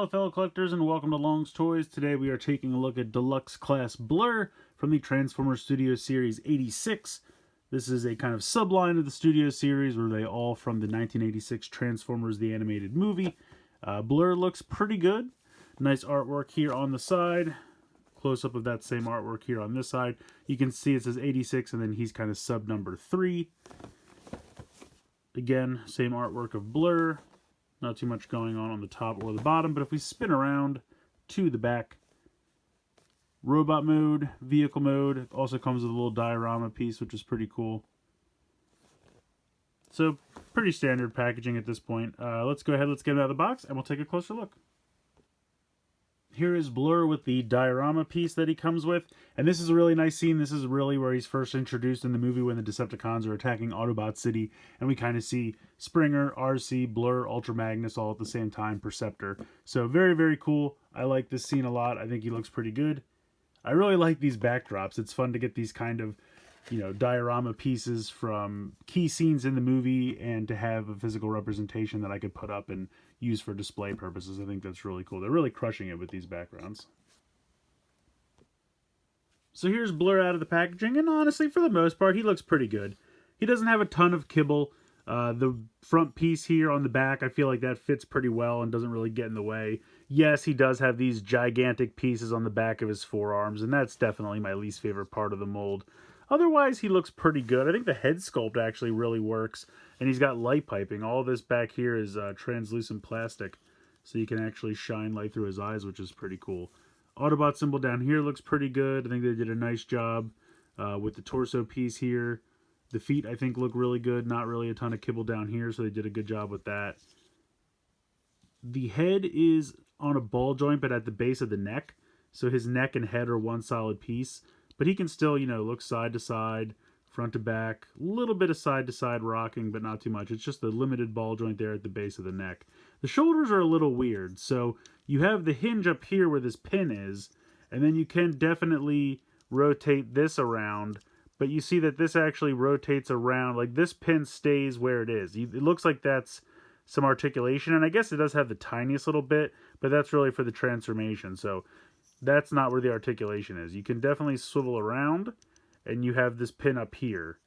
Hello fellow collectors and welcome to Long's Toys. Today we are taking a look at Deluxe Class Blurr from the Transformers Studio Series 86. This is a kind of subline of the Studio Series where they all from the 1986 Transformers the Animated Movie. Blurr looks pretty good. Nice artwork here on the side. Close up of that same artwork here on this side. You can see it says 86 and then he's kind of sub number 3. Again, same artwork of Blurr. Not too much going on the top or the bottom, but if we spin around to the back, robot mode, vehicle mode, also comes with a little diorama piece, which is pretty cool. So, pretty standard packaging at this point. Let's go ahead, let's get it out of the box, and we'll take a closer look. Here is Blurr with the diorama piece that he comes with. And this is a really nice scene. This is really where he's first introduced in the movie when the Decepticons are attacking Autobot City. And we kind of see Springer, RC, Blurr, Ultra Magnus all at the same time, Perceptor. So very, very cool. I like this scene a lot. I think he looks pretty good. I really like these backdrops. It's fun to get these kind of, diorama pieces from key scenes in the movie and to have a physical representation that I could put up and use for display purposes. I think that's really cool. They're really crushing it with these backgrounds. So here's Blurr out of the packaging, and honestly, for the most part, he looks pretty good. He doesn't have a ton of kibble. The front piece here on the back, I feel like that fits pretty well and doesn't really get in the way. Yes, he does have these gigantic pieces on the back of his forearms, and that's definitely my least favorite part of the mold. Otherwise, he looks pretty good. I think the head sculpt actually really works, and he's got light piping. All this back here is translucent plastic, so you can actually shine light through his eyes, which is pretty cool. Autobot symbol down here looks pretty good. I think they did a nice job with the torso piece here. The feet, I think, look really good. Not really a ton of kibble down here, so they did a good job with that. The head is on a ball joint, but at the base of the neck, so his neck and head are one solid piece. But he can still, look side to side, front to back, a little bit of side to side rocking, but not too much. It's just a limited ball joint there at the base of the neck. The shoulders are a little weird. So you have the hinge up here where this pin is, and then you can definitely rotate this around, but you see that this actually rotates around. Like this pin stays where it is. It looks like that's some articulation, and I guess it does have the tiniest little bit, but that's really for the transformation. So that's not where the articulation is. You can definitely swivel around, and you have this pin up here.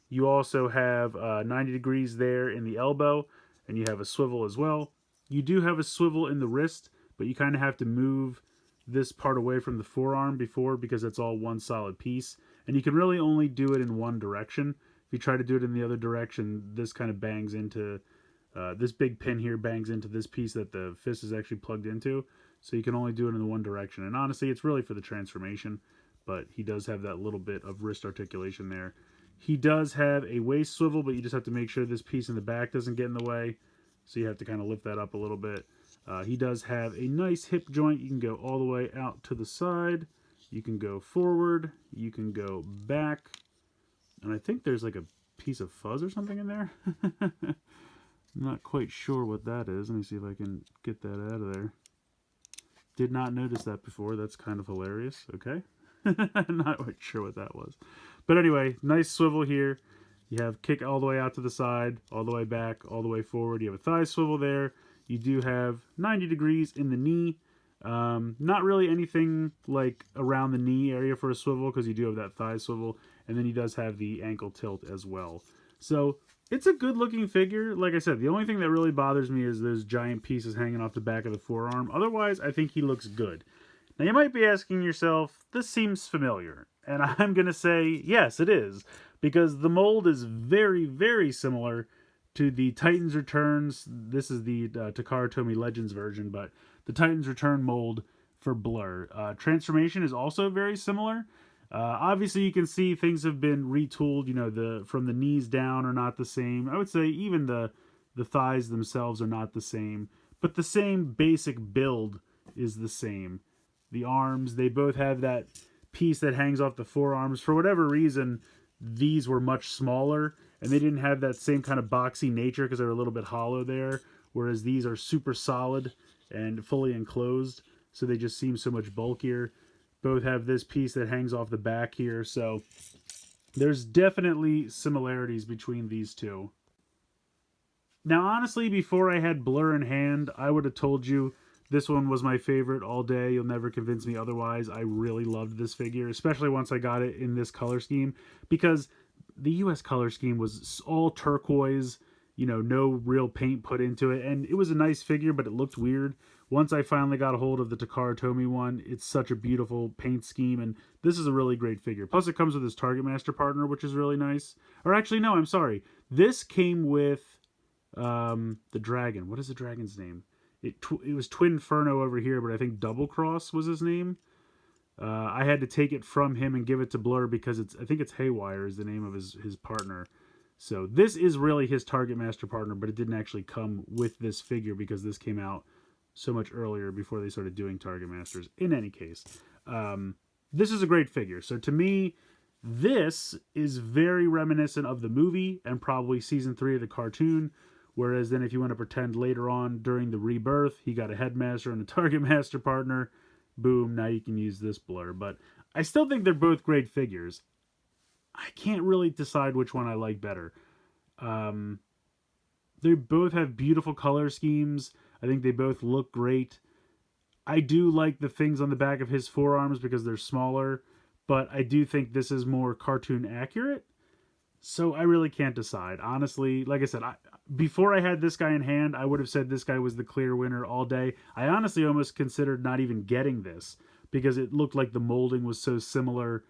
You also have 90 degrees there in the elbow, and you have a swivel as well. You do have a swivel in the wrist, but you kind of have to move this part away from the forearm because it's all one solid piece. And you can really only do it in one direction. If you try to do it in the other direction, this kind of bangs into, this big pin here bangs into this piece that the fist is actually plugged into. So you can only do it in the one direction. And honestly, it's really for the transformation, but he does have that little bit of wrist articulation there. He does have a waist swivel, but you just have to make sure this piece in the back doesn't get in the way. So you have to kind of lift that up a little bit. He does have a nice hip joint. You can go all the way out to the side. You can go forward. You can go back. And I think there's like a piece of fuzz or something in there. I'm not quite sure what that is. Let me see if I can get that out of there. Did not notice that before. That's kind of hilarious. Okay. Not quite sure what that was. But anyway, nice swivel here. You have kick all the way out to the side, all the way back, all the way forward. You have a thigh swivel there. You do have 90 degrees in the knee. Not really anything like around the knee area for a swivel because you do have that thigh swivel. And then he does have the ankle tilt as well. So it's a good looking figure. Like I said, the only thing that really bothers me is those giant pieces hanging off the back of the forearm. Otherwise, I think he looks good. Now you might be asking yourself, this seems familiar. And I'm going to say, yes, it is. Because the mold is very, very similar to the Titans Returns. This is the Takara Tomy Legends version, but the Titans Return mold for Blurr. Transformation is also very similar. Obviously, you can see things have been retooled. From the knees down are not the same. I would say even the thighs themselves are not the same. But the same basic build is the same. The arms, they both have that piece that hangs off the forearms. For whatever reason, these were much smaller. And they didn't have that same kind of boxy nature because they're a little bit hollow there. Whereas these are super solid and fully enclosed. So they just seem so much bulkier. Both have this piece that hangs off the back here, so there's definitely similarities between these two. Now, honestly, before I had Blurr in hand, I would have told you This one was my favorite all day. You'll never convince me otherwise. I really loved this figure, especially once I got it in this color scheme, because the US color scheme was all turquoise, you know, no real paint put into it, and it was a nice figure, but it looked weird. Once I finally got a hold of the Takara Tomy one, it's such a beautiful paint scheme, and this is a really great figure. Plus, it comes with his Target Master partner, which is really nice. Or actually, no, I'm sorry. This came with the dragon. What is the dragon's name? It was Twinferno over here, but I think Double Cross was his name. I had to take it from him and give it to Blurr because I think it's Haywire is the name of his partner. So this is really his Target Master partner, but it didn't actually come with this figure because this came out so much earlier before they started doing Target Masters. In any case, this is a great figure. So to me, this is very reminiscent of the movie and probably season 3 of the cartoon. Whereas then if you want to pretend later on during the rebirth, he got a Headmaster and a Target Master partner, boom, now you can use this Blurr. But I still think they're both great figures. I can't really decide which one I like better. They both have beautiful color schemes. I think they both look great. I do like the things on the back of his forearms because they're smaller, but I do think this is more cartoon accurate. So I really can't decide. Honestly, like I said, before I had this guy in hand, I would have said this guy was the clear winner all day. I honestly almost considered not even getting this because it looked like the molding was so similar,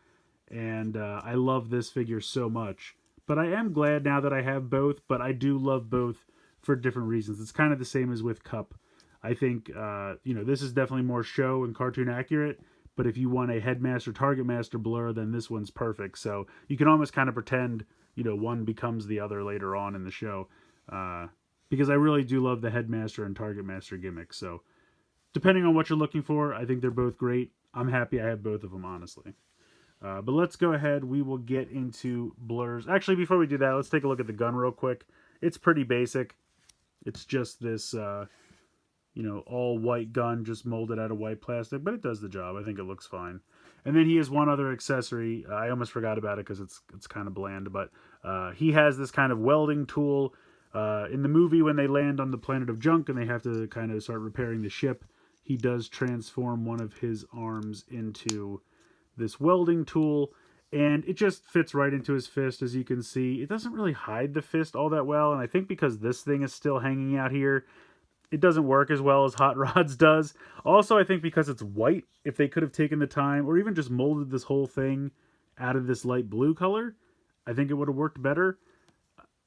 and I love this figure so much. But I am glad now that I have both, but I do love both for different reasons. It's kind of the same as with Cup. I think, this is definitely more show and cartoon accurate, but if you want a Headmaster, Target Master Blurr, then this one's perfect. So you can almost kind of pretend, one becomes the other later on in the show. Because I really do love the Headmaster and Target Master gimmicks. So depending on what you're looking for, I think they're both great. I'm happy I have both of them, honestly. But let's go ahead. We will get into Blurrs. Actually, before we do that, let's take a look at the gun real quick. It's pretty basic. It's just this, all white gun just molded out of white plastic, but it does the job. I think it looks fine. And then he has one other accessory. I almost forgot about it because it's kind of bland, but he has this kind of welding tool. In the movie, when they land on the planet of junk and they have to kind of start repairing the ship, he does transform one of his arms into this welding tool, and it just fits right into his fist, as you can see. It doesn't really hide the fist all that well, and I think because this thing is still hanging out here, it doesn't work as well as Hot Rod's does. Also, I think because it's white, if they could have taken the time, or even just molded this whole thing out of this light blue color, I think it would have worked better.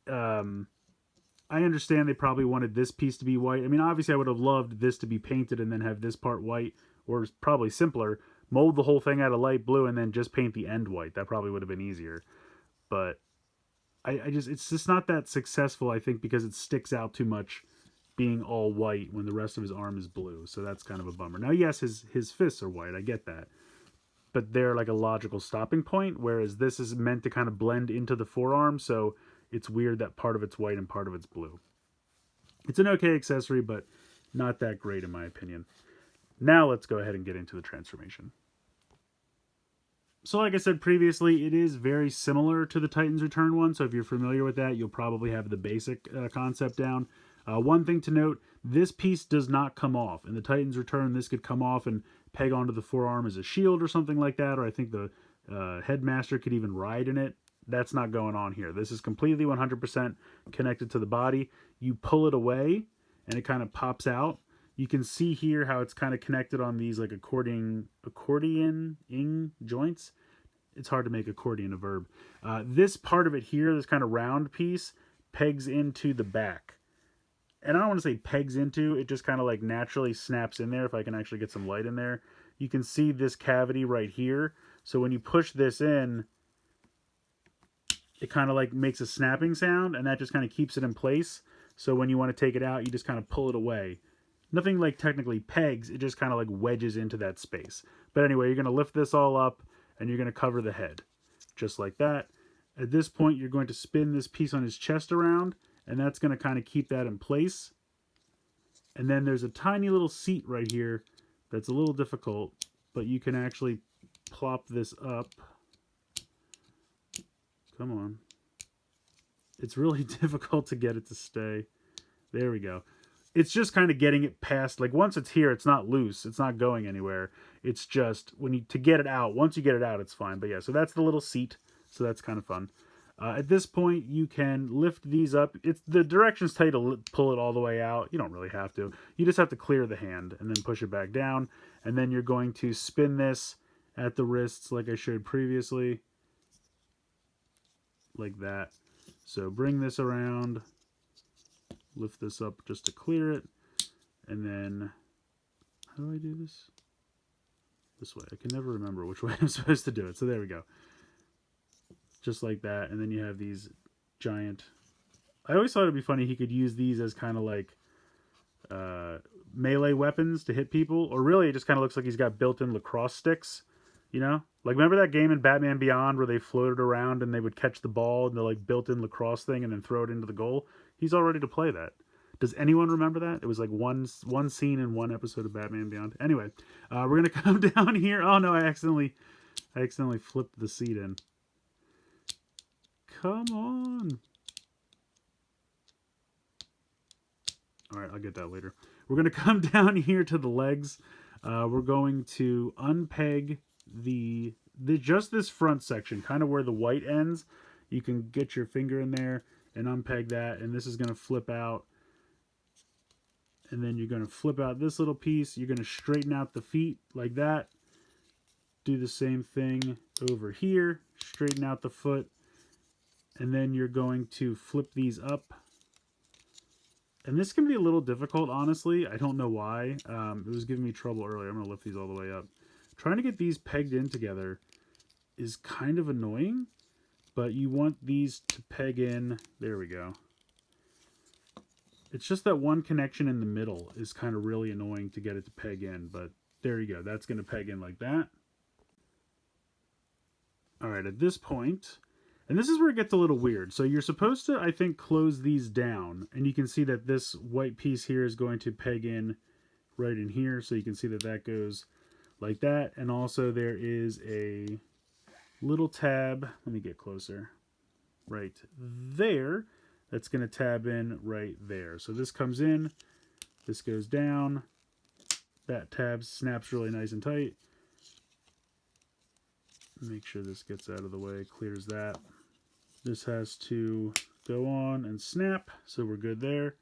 I understand they probably wanted this piece to be white. I mean, obviously I would have loved this to be painted and then have this part white, or probably simpler, mold the whole thing out of light blue and then just paint the end white. That probably would have been easier. But it's just not that successful, I think, because it sticks out too much being all white when the rest of his arm is blue. So that's kind of a bummer. Now, yes, his fists are white. I get that. But they're like a logical stopping point, whereas this is meant to kind of blend into the forearm, so it's weird that part of it's white and part of it's blue. It's an okay accessory, but not that great in my opinion. Now let's go ahead and get into the transformation. So like I said previously, it is very similar to the Titans Return one, so if you're familiar with that, you'll probably have the basic concept down. One thing to note, this piece does not come off. In the Titans Return, this could come off and peg onto the forearm as a shield or something like that, or I think the Headmaster could even ride in it. That's not going on here. This is completely 100% connected to the body. You pull it away, and it kind of pops out. You can see here how it's kind of connected on these like accordion joints. It's hard to make accordion a verb. This part of it here, this kind of round piece, pegs into the back. And I don't want to say pegs into, it just kind of like naturally snaps in there. If I can actually get some light in there, you can see this cavity right here. So when you push this in, it kind of like makes a snapping sound, and that just kind of keeps it in place. So when you want to take it out, you just kind of pull it away. Nothing like technically pegs, it just kind of like wedges into that space. But anyway, you're going to lift this all up, and you're going to cover the head. Just like that. At this point, you're going to spin this piece on his chest around, and that's going to kind of keep that in place. And then there's a tiny little seat right here that's a little difficult, but you can actually plop this up. Come on. It's really difficult to get it to stay. There we go. it's just kind of getting it past, like once it's here, it's not loose. It's not going anywhere. It's just to get it out, once you get it out, it's fine. But yeah, so that's the little seat. So that's kind of fun. At this point, you can lift these up. The directions tell you to pull it all the way out. You don't really have to. You just have to clear the hand and then push it back down. And then you're going to spin this at the wrists like I showed previously. Like that. So bring this around. Lift this up just to clear it. And then, how do I do this? This way. I can never remember which way I'm supposed to do it. So there we go. Just like that. And then you have these giant... I always thought it'd be funny he could use these as kind of like melee weapons to hit people. Or really, it just kind of looks like he's got built-in lacrosse sticks. You know? Like, remember that game in Batman Beyond where they floated around and they would catch the ball and the like built-in lacrosse thing and then throw it into the goal? He's all ready to play that. Does anyone remember that? It was like one scene in one episode of Batman Beyond. Anyway, we're going to come down here. Oh no, I accidentally flipped the seat in. Come on. All right, I'll get that later. We're going to come down here to the legs. We're going to unpeg just this front section, kind of where the white ends. You can get your finger in there and unpeg that, and this is going to flip out. And then you're going to flip out this little piece. You're going to straighten out the feet like that. Do the same thing over here. Straighten out the foot. And then you're going to flip these up. And this can be a little difficult, honestly. I don't know why. It was giving me trouble earlier. I'm going to lift these all the way up. Trying to get these pegged in together is kind of annoying. But you want these to peg in. There we go. It's just that one connection in the middle is kind of really annoying to get it to peg in. But there you go. That's going to peg in like that. All right, at this point, and this is where it gets a little weird. So you're supposed to, I think, close these down. And you can see that this white piece here is going to peg in right in here. So you can see that that goes like that. And also there is a little tab. Let me get closer. Right there. That's going to tab in right there. So this comes in. This goes down. That tab snaps really nice and tight. Make sure this gets out of the way. Clears that. This has to go on and snap. So we're good there.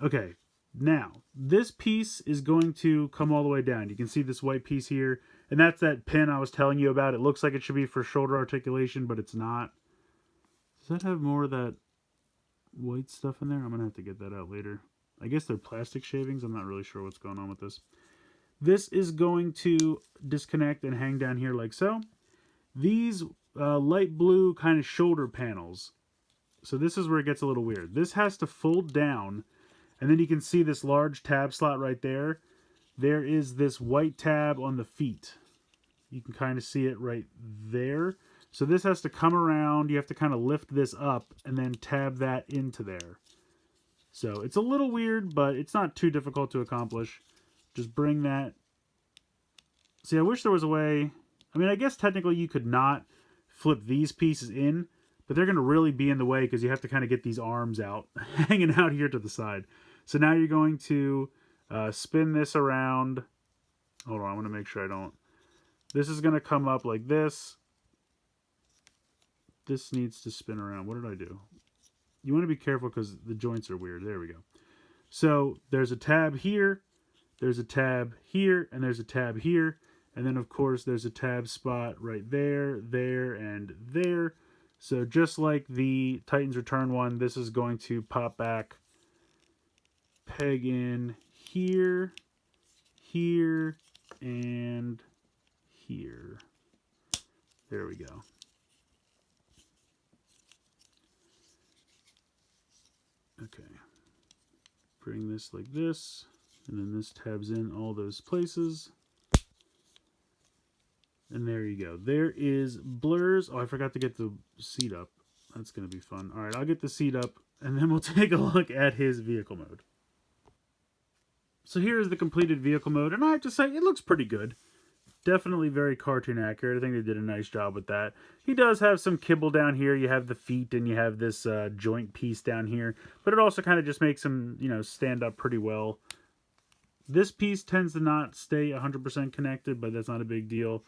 Okay. Now, this piece is going to come all the way down. You can see this white piece here. And that's that pin I was telling you about. It looks like it should be for shoulder articulation, but it's not. Does that have more of that white stuff in there? I'm going to have to get that out later. I guess they're plastic shavings. I'm not really sure what's going on with this. This is going to disconnect and hang down here like so. These light blue kind of shoulder panels. So this is where it gets a little weird. This has to fold down. And then you can see this large tab slot right there. There is this white tab on the feet. You can kind of see it right there. So this has to come around. You have to kind of lift this up and then tab that into there. So it's a little weird, but it's not too difficult to accomplish. Just bring that. See, I wish there was a way. I mean, I guess technically you could not flip these pieces in, but they're going to really be in the way because you have to kind of get these arms out, hanging out here to the side. So now you're going to spin this around. Hold on, I want to make sure I don't. This is going to come up like this. This needs to spin around. What did I do? You want to be careful because the joints are weird. There we go. So there's a tab here. There's a tab here, and there's a tab here. And then, of course, there's a tab spot right there, there, and there. So just like the Titans Return one, this is going to pop back, peg in here, here, and here. There we go. Okay. Bring this like this. And then this tabs in all those places. And there you go. There is Blurr's. Oh, I forgot to get the seat up. That's going to be fun. All right, I'll get the seat up, and then we'll take a look at his vehicle mode. So here is the completed vehicle mode, and I have to say, it looks pretty good. Definitely very cartoon accurate. I think they did a nice job with that. He does have some kibble down here. You have the feet and you have this joint piece down here. But it also kind of just makes him, you know, stand up pretty well. This piece tends to not stay 100% connected, but that's not a big deal.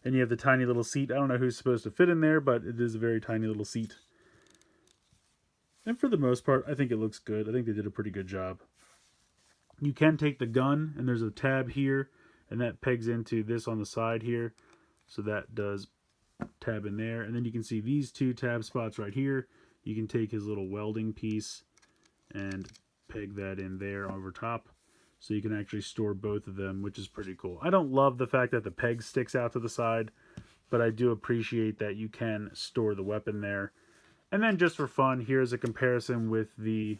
And you have the tiny little seat. I don't know who's supposed to fit in there, but it is a very tiny little seat. And for the most part, I think it looks good. I think they did a pretty good job. You can take the gun, and there's a tab here, and that pegs into this on the side here. So that does tab in there. And then you can see these two tab spots right here. You can take his little welding piece and peg that in there over top. So you can actually store both of them, which is pretty cool. I don't love the fact that the peg sticks out to the side, but I do appreciate that you can store the weapon there. And then just for fun, here's a comparison with the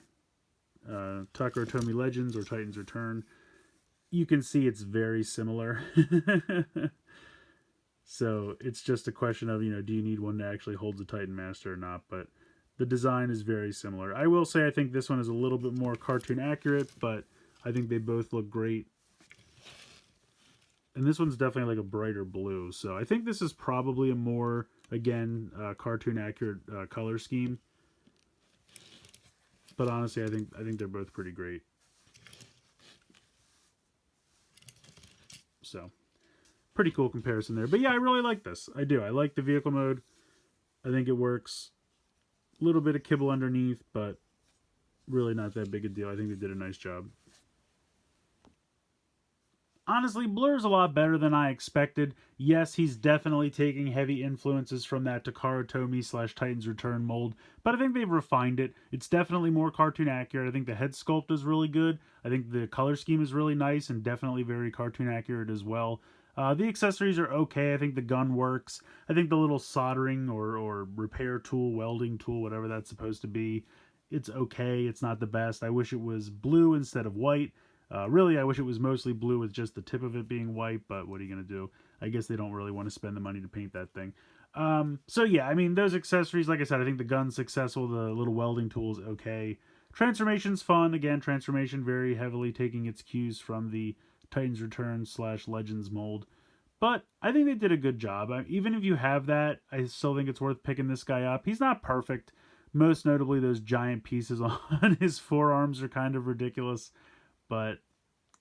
Takara Tomy Legends or Titan's Return. You can see it's very similar. So it's just a question of, you know, do you need one that actually holds a Titan Master or not? But the design is very similar. I will say I think this one is a little bit more cartoon accurate, but I think they both look great. And this one's definitely like a brighter blue. So I think this is probably a more, again, cartoon accurate color scheme. But honestly, I think they're both pretty great. So, pretty cool comparison there. But yeah, I really like this. I do. I like the vehicle mode. I think it works. A little bit of kibble underneath, but really not that big a deal. I think they did a nice job. Honestly, Blurr's a lot better than I expected. Yes, he's definitely taking heavy influences from that Takara Tomy / Titan's Return mold, but I think they've refined it. It's definitely more cartoon accurate. I think the head sculpt is really good. I think the color scheme is really nice and definitely very cartoon accurate as well. The accessories are okay. I think the gun works. I think the little soldering or repair tool, welding tool, whatever that's supposed to be, it's okay. It's not the best. I wish it was blue instead of white. Really, I wish it was mostly blue with just the tip of it being white, but what are you going to do? I guess they don't really want to spend the money to paint that thing. So yeah, I mean, those accessories, like I said, I think the gun's successful. The little welding tool's okay. Transformation's fun. Again, transformation very heavily taking its cues from the Titan's Return / Legends mold. But I think they did a good job. Even if you have that, I still think it's worth picking this guy up. He's not perfect. Most notably, those giant pieces on his forearms are kind of ridiculous. But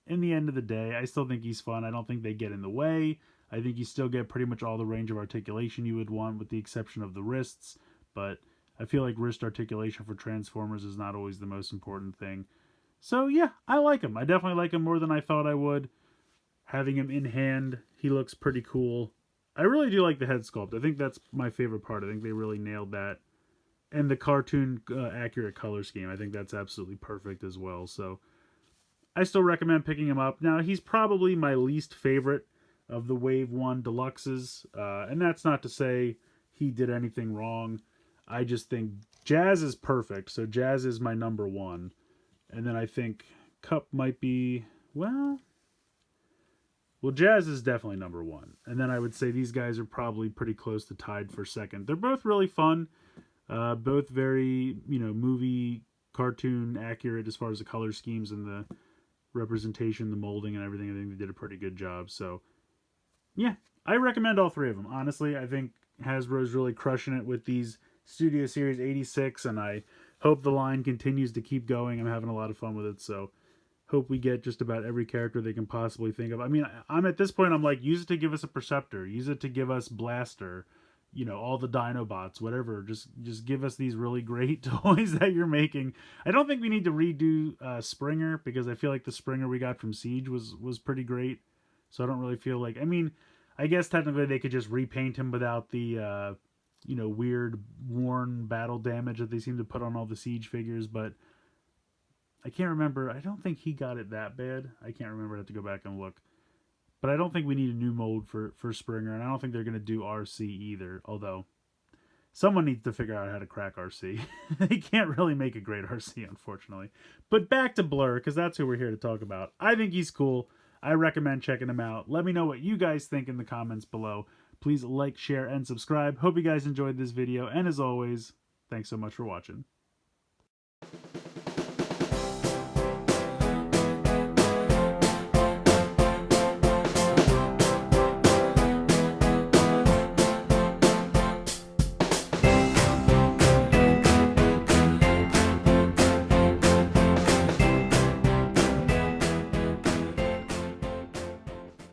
in the end of the day, I still think he's fun. I don't think they get in the way. I think you still get pretty much all the range of articulation you would want with the exception of the wrists. But I feel like wrist articulation for Transformers is not always the most important thing. So yeah, I like him. I definitely like him more than I thought I would. Having him in hand, he looks pretty cool. I really do like the head sculpt. I think that's my favorite part. I think they really nailed that. And the cartoon accurate color scheme. I think that's absolutely perfect as well. So I still recommend picking him up. Now, he's probably my least favorite of the Wave 1 Deluxes. And that's not to say he did anything wrong. I just think Jazz is perfect. So Jazz is my number one. And then I think Cup might be, well, Jazz is definitely number one. And then I would say these guys are probably pretty close to tied for second. They're both really fun. Both very, movie, cartoon accurate as far as the color schemes and the representation, the molding and everything. I think they did a pretty good job. So yeah, I recommend all three of them. Honestly, I think Hasbro's really crushing it with these Studio Series 86, and I hope the line continues to keep going. I'm having a lot of fun with it, so hope we get just about every character they can possibly think of. I mean, I'm at this point, I'm like, use it to give us a Perceptor, use it to give us Blaster, all the Dinobots, whatever. Just give us these really great toys that you're making. I don't think we need to redo Springer, because I feel like the Springer we got from Siege was pretty great. So I don't really feel like, I mean, I guess technically they could just repaint him without the, weird worn battle damage that they seem to put on all the Siege figures, but I can't remember. I don't think he got it that bad. I can't remember. I have to go back and look. But I don't think we need a new mold for Springer, and I don't think they're going to do RC either, although someone needs to figure out how to crack RC. They can't really make a great RC, unfortunately. But back to Blurr, because that's who we're here to talk about. I think he's cool. I recommend checking him out. Let me know what you guys think in the comments below. Please like, share, and subscribe. Hope you guys enjoyed this video, and as always, thanks so much for watching.